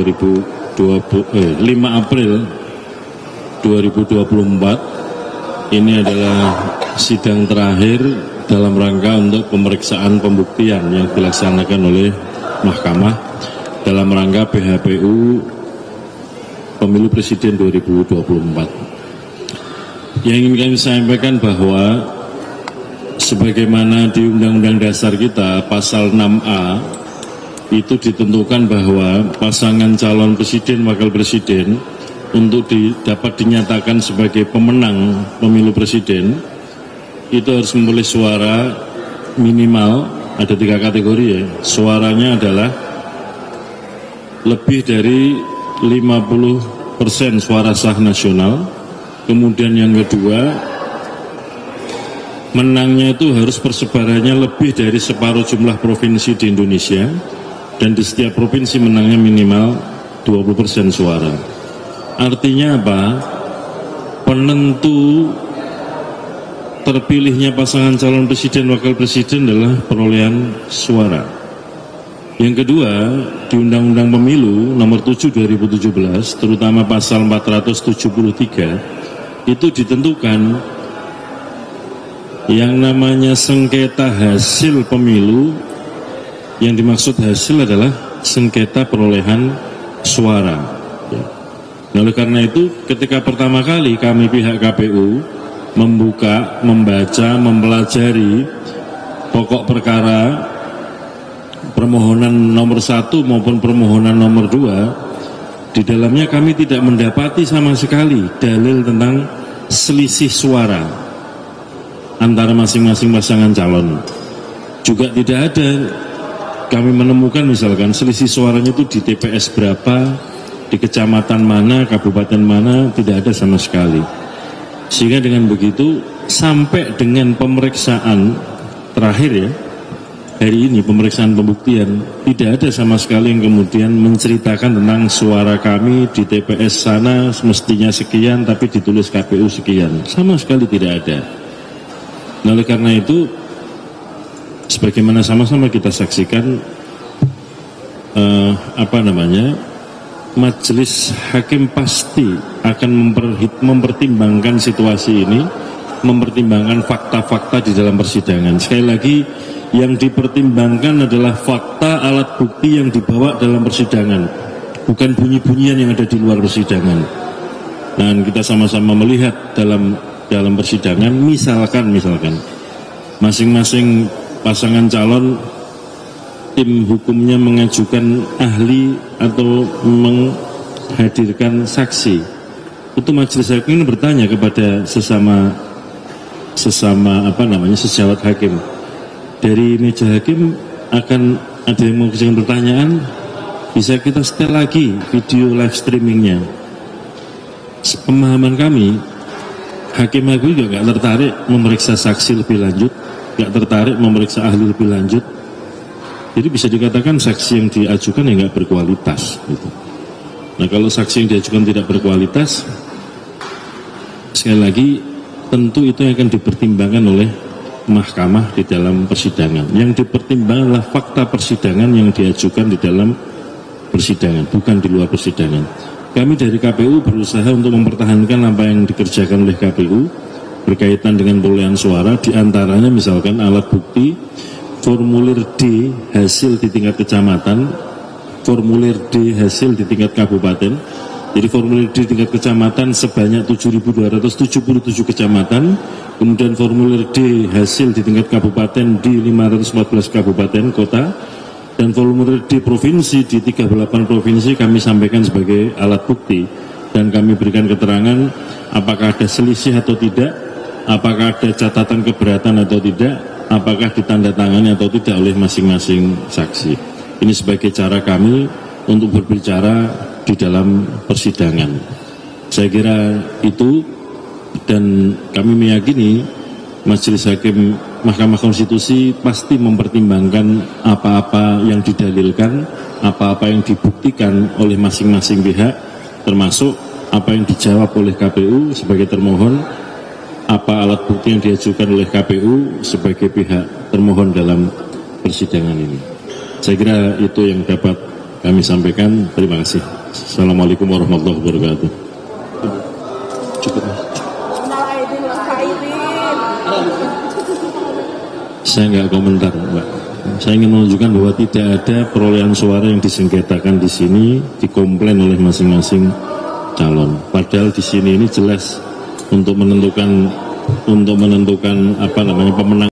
5 April 2024 ini adalah sidang terakhir dalam rangka untuk pemeriksaan pembuktian yang dilaksanakan oleh Mahkamah dalam rangka PHPU Pemilu Presiden 2024. Yang ingin kami sampaikan bahwa sebagaimana di Undang-Undang Dasar kita pasal 6A itu ditentukan bahwa pasangan calon presiden wakil presiden untuk dapat dinyatakan sebagai pemenang pemilu presiden itu harus memperoleh suara minimal, ada 3 kategori ya, suaranya adalah lebih dari 50% suara sah nasional. Kemudian yang kedua, menangnya itu harus persebarannya lebih dari separuh jumlah provinsi di Indonesia, dan di setiap provinsi menangnya minimal 20% suara. Artinya apa? Penentu terpilihnya pasangan calon presiden wakil presiden adalah perolehan suara. Yang kedua, di Undang-Undang Pemilu nomor 7 2017 terutama pasal 473 itu ditentukan yang namanya sengketa hasil pemilu, yang dimaksud hasil adalah sengketa perolehan suara. Nah, oleh karena itu ketika pertama kali kami pihak KPU membuka, membaca, mempelajari pokok perkara permohonan nomor 1 maupun permohonan nomor 2, di dalamnya kami tidak mendapati sama sekali dalil tentang selisih suara antara masing-masing pasangan calon. Juga tidak ada kami menemukan misalkan selisih suaranya itu di TPS berapa, di kecamatan mana, kabupaten mana, tidak ada sama sekali. Sehingga dengan begitu sampai dengan pemeriksaan terakhir ya, hari ini pemeriksaan pembuktian, tidak ada sama sekali yang kemudian menceritakan tentang suara kami di TPS sana semestinya sekian tapi ditulis KPU sekian, sama sekali tidak ada. Nah, oleh karena itu sebagaimana sama-sama kita saksikan Majelis Hakim pasti akan mempertimbangkan situasi ini, mempertimbangkan fakta-fakta di dalam persidangan. Sekali lagi, yang dipertimbangkan adalah fakta alat bukti yang dibawa dalam persidangan, bukan bunyi-bunyian yang ada di luar persidangan. Dan kita sama-sama melihat dalam persidangan, misalkan masing-masing pasangan calon tim hukumnya mengajukan ahli atau menghadirkan saksi, itu majelis hakim ini bertanya kepada sesama sejawat hakim. Dari meja hakim akan ada yang mau mengajukan pertanyaan, bisa kita setel lagi video live streamingnya. Pemahaman kami, hakim juga nggak tertarik memeriksa saksi lebih lanjut, nggak tertarik memeriksa ahli lebih lanjut. Jadi bisa dikatakan saksi yang diajukan ya nggak berkualitas gitu. Nah, kalau saksi yang diajukan tidak berkualitas, sekali lagi tentu itu yang akan dipertimbangkan oleh mahkamah di dalam persidangan. Yang dipertimbangkan adalah fakta persidangan yang diajukan di dalam persidangan, bukan di luar persidangan. Kami dari KPU berusaha untuk mempertahankan apa yang dikerjakan oleh KPU berkaitan dengan perolehan suara, diantaranya misalkan alat bukti formulir D hasil di tingkat kecamatan, formulir D hasil di tingkat kabupaten. Jadi formulir D tingkat kecamatan sebanyak 7.277 kecamatan, kemudian formulir D hasil di tingkat kabupaten di 514 kabupaten kota, dan formulir D provinsi di 38 provinsi kami sampaikan sebagai alat bukti, dan kami berikan keterangan apakah ada selisih atau tidak, apakah ada catatan keberatan atau tidak, apakah ditandatangani atau tidak oleh masing-masing saksi. Ini sebagai cara kami untuk berbicara di dalam persidangan. Saya kira itu, dan kami meyakini Majelis Hakim Mahkamah Konstitusi pasti mempertimbangkan apa-apa yang didalilkan, apa-apa yang dibuktikan oleh masing-masing pihak, termasuk apa yang dijawab oleh KPU sebagai termohon, apa alat bukti yang diajukan oleh KPU sebagai pihak termohon dalam persidangan ini. Saya kira itu yang dapat kami sampaikan. Terima kasih. Assalamualaikum warahmatullahi wabarakatuh. Cukup. Saya nggak komentar, Mbak. Saya ingin menunjukkan bahwa tidak ada perolehan suara yang disengketakan di sini, dikomplain oleh masing-masing calon. Padahal di sini ini jelas untuk menentukan pemenang.